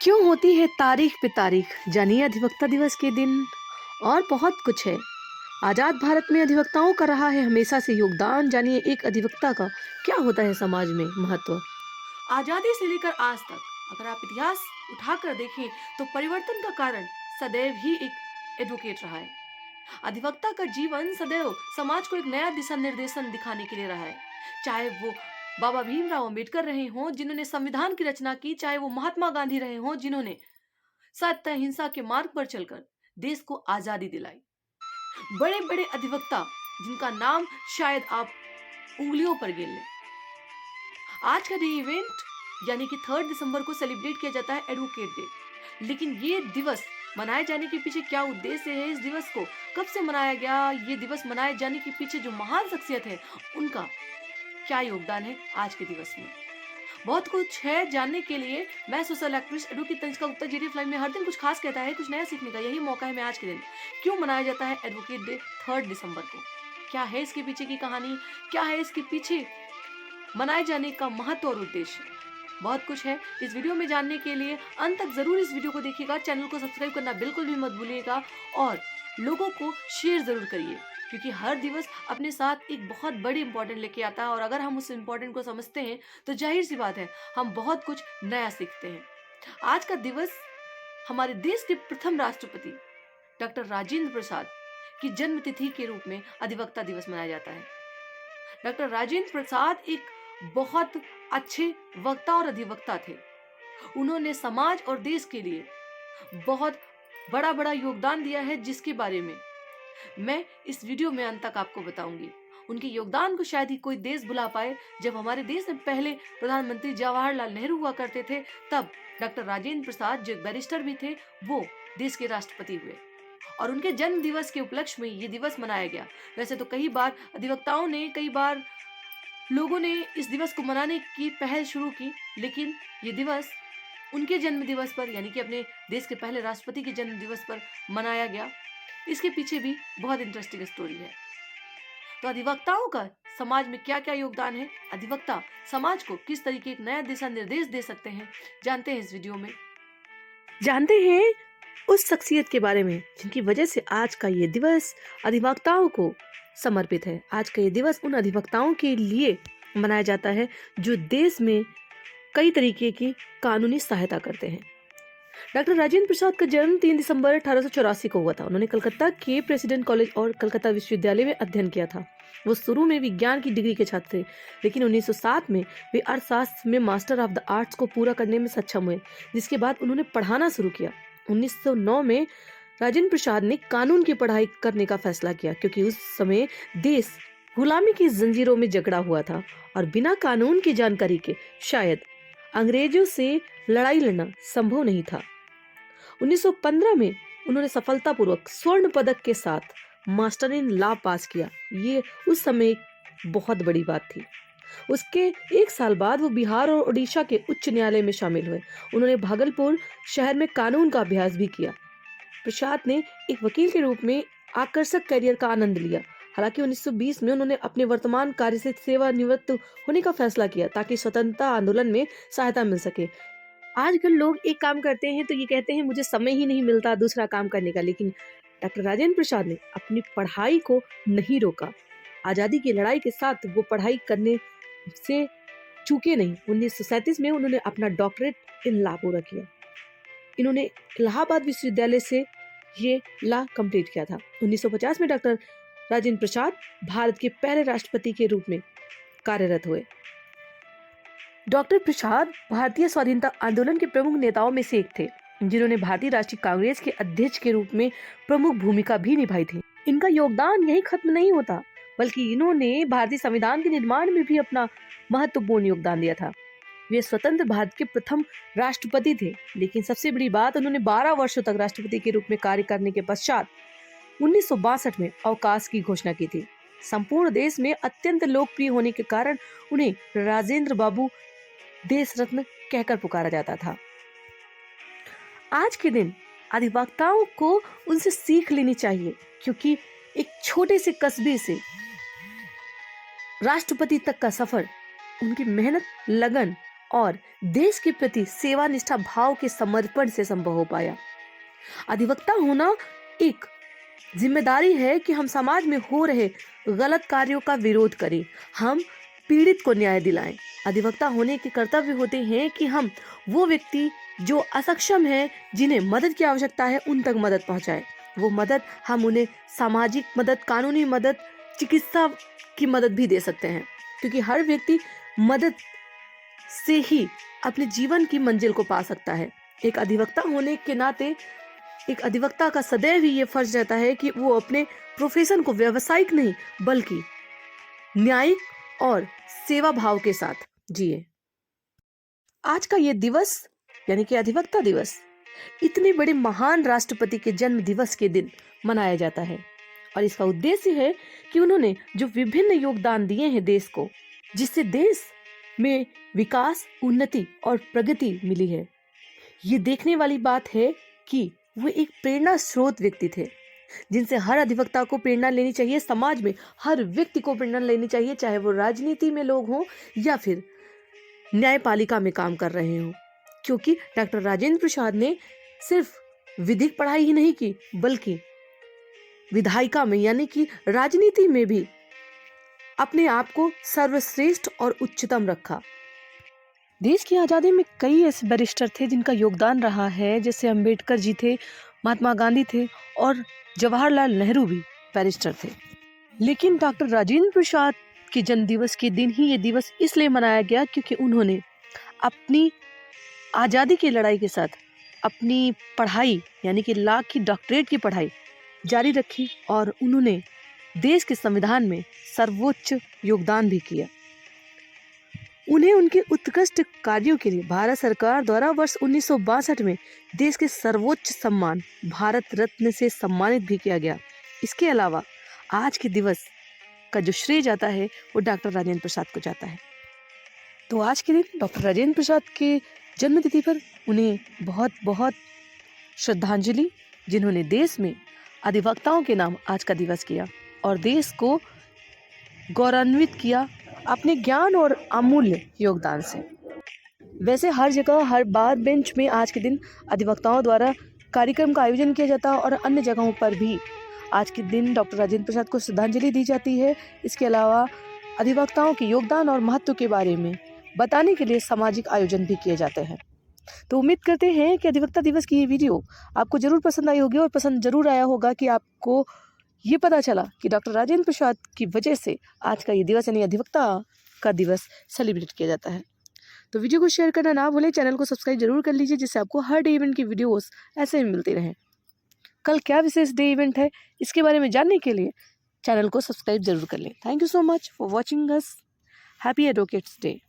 क्यों होती है तारीख पे तारीख? जानिए अधिवक्ता दिवस के दिन और बहुत कुछ है। आजाद भारत में अधिवक्ताओं का रहा है हमेशा से योगदान। जानिए एक अधिवक्ता का क्या होता है समाज में महत्व। आजादी से लेकर आज तक अगर आप इतिहास उठाकर देखें तो परिवर्तन का कारण सदैव ही एक एडवोकेट रहा है। अधिवक्ता का जीवन सदैव समाज को एक नया दिशा निर्देशन दिखाने के लिए रहा है। चाहे वो बाबा भीमराव अंबेडकर रहे हों जिन्होंने संविधान की रचना की, चाहे वो महात्मा गांधी रहे हों जिन्होंने सत्य अहिंसा के मार्ग पर चलकर देश को आजादी दिलाई। बड़े बड़े अधिवक्ता जिनका नाम शायद आप उंगलियों पर गिन लें। आज का डे इवेंट यानी कि 3 दिसंबर को सेलिब्रेट किया जाता है एडवोकेट डे। लेकिन ये दिवस मनाए जाने के पीछे क्या उद्देश्य है, इस दिवस को कब से मनाया गया, ये दिवस मनाए जाने के पीछे जो महान शख्सियत है उनका क्या योगदान है आज के दिवस में, बहुत कुछ है जानने के लिए। मैं social activist advocate Tanishka Gupta GDF live में हर दिन कुछ खास कहता है, कुछ नया सीखने का यही मौका है। मैं आज के दिन क्यों मनाया जाता है एडवोकेट डे 3 दिसंबर को, क्या है इसके पीछे की कहानी, क्या है इसके पीछे मनाए जाने का महत्व और उद्देश्य, बहुत कुछ है। इस वीडियो में जानने के लिए अंत तक जरूर इस वीडियो को देखिएगा। चैनल को सब्सक्राइब करना बिल्कुल भी मत भूलिएगा और लोगों को शेयर जरूर करिए, क्योंकि हर दिवस अपने साथ एक बहुत बड़ी इंपॉर्टेंट लेके आता है और अगर हम उस इंपॉर्टेंट को समझते हैं तो जाहिर सी बात है हम बहुत कुछ नया सीखते हैं। आज का दिवस हमारे देश के प्रथम राष्ट्रपति डॉक्टर राजेंद्र प्रसाद की जन्म तिथि के रूप में अधिवक्ता दिवस मनाया जाता है। डॉक्टर राजेंद्र प्रसाद एक बहुत अच्छे वक्ता और अधिवक्ता थे। उन्होंने समाज और देश के लिए बहुत बड़ा बड़ा योगदान दिया है, जिसके बारे में मैं इस वीडियो में अंत तक आपको बताऊंगी। उनके योगदान को शायद ही कोई देश भुला पाए। जब हमारे देश में पहले प्रधानमंत्री जवाहरलाल नेहरू हुआ करते थे, तब डॉक्टर राजेंद्र प्रसाद जो बैरिस्टर भी थे वो देश के राष्ट्रपति हुए और उनके जन्म दिवस के उपलक्ष्य में ये दिवस मनाया गया। वैसे तो कई बार अधिवक्ताओं ने, कई बार लोगों ने इस दिवस को मनाने की पहल शुरू की, लेकिन ये दिवस उनके जन्म दिवस पर यानी कि अपने देश के पहले राष्ट्रपति के जन्म दिवस पर मनाया गया। इसके पीछे भी बहुत इंटरेस्टिंग स्टोरी है। तो अधिवक्ताओं का समाज में क्या क्या योगदान है, अधिवक्ता समाज को किस तरीके एक नया दिशा निर्देश दे सकते हैं, जानते हैं इस वीडियो में। जानते हैं उस शख्सियत के बारे में जिनकी वजह से आज का ये दिवस अधिवक्ताओं को समर्पित है। आज का ये दिवस उन अधिवक्ताओं के लिए मनाया जाता है जो देश में कई तरीके की कानूनी सहायता करते हैं। डॉक्टर राजेंद्र प्रसाद का जन्म 3 दिसंबर 1884 को हुआ था। उन्होंने कलकत्ता के प्रेसिडेंट कॉलेज और कलकत्ता विश्वविद्यालय में अध्ययन किया था। वो शुरू में विज्ञान की डिग्री के छात्र थे, लेकिन 1907 में वे अर्थशास्त्र में मास्टर ऑफ द आर्ट्स को पूरा करने में सक्षम हुए, जिसके बाद उन्होंने पढ़ाना शुरू किया। 1909 में राजेंद्र प्रसाद ने कानून की पढ़ाई करने का फैसला किया, क्योंकि उस समय देश गुलामी की जंजीरों में जकड़ा हुआ था और बिना कानून की जानकारी के शायद अंग्रेजों से लड़ाई लड़ना संभव नहीं था। 1915 में उन्होंने सफलतापूर्वक स्वर्ण पदक के साथ मास्टर इन लॉ पास किया। ये उस समय बहुत बड़ी बात थी। उसके एक साल बाद वो बिहार और उड़ीसा के उच्च न्यायालय में शामिल हुए। उन्होंने भागलपुर शहर में कानून का अभ्यास भी किया। प्रसाद ने एक वकील के रूप में आकर्षक करियर का आनंद लिया। हालांकि 1920 में उन्होंने अपने वर्तमान कार्य से सेवानिवृत्त होने का फैसला किया ताकि स्वतंत्रता आंदोलन में सहायता मिल सके। आजकल लोग एक काम करते हैं तो ये कहते हैं मुझे समय ही नहीं मिलता दूसरा काम करने का, लेकिन डॉक्टर राजेंद्र प्रसाद ने अपनी पढ़ाई को नहीं रोका। आजादी की लड़ाई के साथ वो पढ़ाई करने से चूके नहीं। 1937 में उन्होंने अपना डॉक्टरेट इन लॉ पूरा किया। इन्होंने इलाहाबाद विश्वविद्यालय से ये लॉ कंप्लीट किया था। 1950 में डॉक्टर राजेंद्र प्रसाद भारत के पहले राष्ट्रपति के रूप में कार्यरत हुए। डॉक्टर प्रसाद भारतीय स्वाधीनता आंदोलन के प्रमुख नेताओं में से एक थे, जिन्होंने भारतीय राष्ट्रीय कांग्रेस के अध्यक्ष के रूप में प्रमुख भूमिका भी निभाई थी। इनका योगदान यही खत्म नहीं होता, बल्कि इन्होंने भारतीय संविधान के निर्माण में भी अपना महत्वपूर्ण योगदान दिया था। वे स्वतंत्र भारत के प्रथम राष्ट्रपति थे, लेकिन सबसे बड़ी बात उन्होंने 12 वर्षों तक राष्ट्रपति के रूप में कार्य करने के पश्चात 1962 में अवकाश की घोषणा की थी। संपूर्ण देश में अत्यंत लोकप्रिय होने के कारण उन्हें राजेंद्र बाबू देश रत्न कहकर पुकारा जाता था। आज के दिन अधिवक्ताओं को उनसे सीख लेनी चाहिए, क्योंकि एक छोटे से कस्बे से राष्ट्रपति तक का सफर उनकी मेहनत, लगन और देश के प्रति सेवा निष्ठा भाव के समर्पण से संभव हो पाया। अधिवक्ता होना एक जिम्मेदारी है कि हम समाज में हो रहे गलत कार्यों का विरोध करें, हम पीड़ित को न्याय दिलाएं। अधिवक्ता होने के कर्तव्य होते हैं कि हम वो व्यक्ति जो असक्षम है, जिन्हें मदद की आवश्यकता है, उन तक मदद पहुंचाएं। वो मदद हम उन्हें सामाजिक मदद, कानूनी मदद, चिकित्सा की मदद भी दे सकते हैं, क्योंकि हर व्यक्ति मदद से ही अपने जीवन की मंजिल को पा सकता है। एक अधिवक्ता होने के नाते एक अधिवक्ता का सदैव ही ये फर्ज रहता है कि वो अपने प्रोफेशन को व्यावसायिक नहीं बल्कि न्यायिक और सेवा भाव के साथ जिए। आज का ये दिवस यानी कि अधिवक्ता दिवस इतने बड़े महान राष्ट्रपति के जन्म दिवस के दिन मनाया जाता है और इसका उद्देश्य है कि उन्होंने जो विभिन्न योगदान दिए हैं देश को, जिससे देश में विकास, उन्नति और प्रगति मिली है। ये देखने वाली बात है कि वो एक प्रेरणा स्रोत व्यक्ति थे, जिनसे हर अधिवक्ता को प्रेरणा लेनी चाहिए। समाज में हर व्यक्ति को प्रेरणा लेनी चाहिए, चाहे वो राजनीति में लोग हों या फिर न्यायपालिका में काम कर रहे हों, क्योंकि डॉक्टर राजेंद्र प्रसाद ने सिर्फ विधिक पढ़ाई ही नहीं की बल्कि विधायिका में यानी कि राजनीति में भी अपने आप को सर्वश्रेष्ठ और उच्चतम रखा। देश की आज़ादी में कई ऐसे बैरिस्टर थे जिनका योगदान रहा है, जैसे अंबेडकर जी थे, महात्मा गांधी थे और जवाहरलाल नेहरू भी बैरिस्टर थे। लेकिन डॉक्टर राजेंद्र प्रसाद के जन्म दिवस के दिन ही ये दिवस इसलिए मनाया गया क्योंकि उन्होंने अपनी आज़ादी की लड़ाई के साथ अपनी पढ़ाई यानी कि लॉ की डॉक्टरेट की पढ़ाई जारी रखी और उन्होंने देश के संविधान में सर्वोच्च योगदान भी किया। उन्हें उनके उत्कृष्ट कार्यों के लिए भारत सरकार द्वारा वर्ष 1962 में देश के सर्वोच्च सम्मान भारत रत्न से सम्मानित भी किया गया। इसके अलावा आज के दिवस का जो श्रेय जाता है वो डॉक्टर राजेंद्र प्रसाद को जाता है। तो आज के दिन डॉक्टर राजेंद्र प्रसाद के जन्मतिथि पर उन्हें बहुत बहुत श्रद्धांजलि, जिन्होंने देश में अधिवक्ताओं के नाम आज का दिवस किया और देश को गौरवान्वित किया अपने ज्ञान और अमूल्य योगदान से। वैसे हर जगह हर बार बेंच में आज के दिन अधिवक्ताओं द्वारा कार्यक्रम का आयोजन किया जाता है और अन्य जगहों पर भी आज के दिन डॉक्टर राजेंद्र प्रसाद को श्रद्धांजलि दी जाती है। इसके अलावा अधिवक्ताओं के योगदान और महत्व के बारे में बताने के लिए सामाजिक आयोजन भी किए जाते हैं। तो उम्मीद करते हैं कि अधिवक्ता दिवस की ये वीडियो आपको जरूर पसंद आई होगी और पसंद जरूर आया होगा कि आपको ये पता चला कि डॉक्टर राजेंद्र प्रसाद की वजह से आज का ये दिवस यानी अधिवक्ता का दिवस सेलिब्रेट किया जाता है। तो वीडियो को शेयर करना ना भूलें, चैनल को सब्सक्राइब जरूर कर लीजिए जिससे आपको हर डे इवेंट की वीडियोस ऐसे ही मिलती रहें। कल क्या विशेष डे इवेंट है इसके बारे में जानने के लिए चैनल को सब्सक्राइब जरूर कर लें। Thank you so much for watching us. Happy advocates day.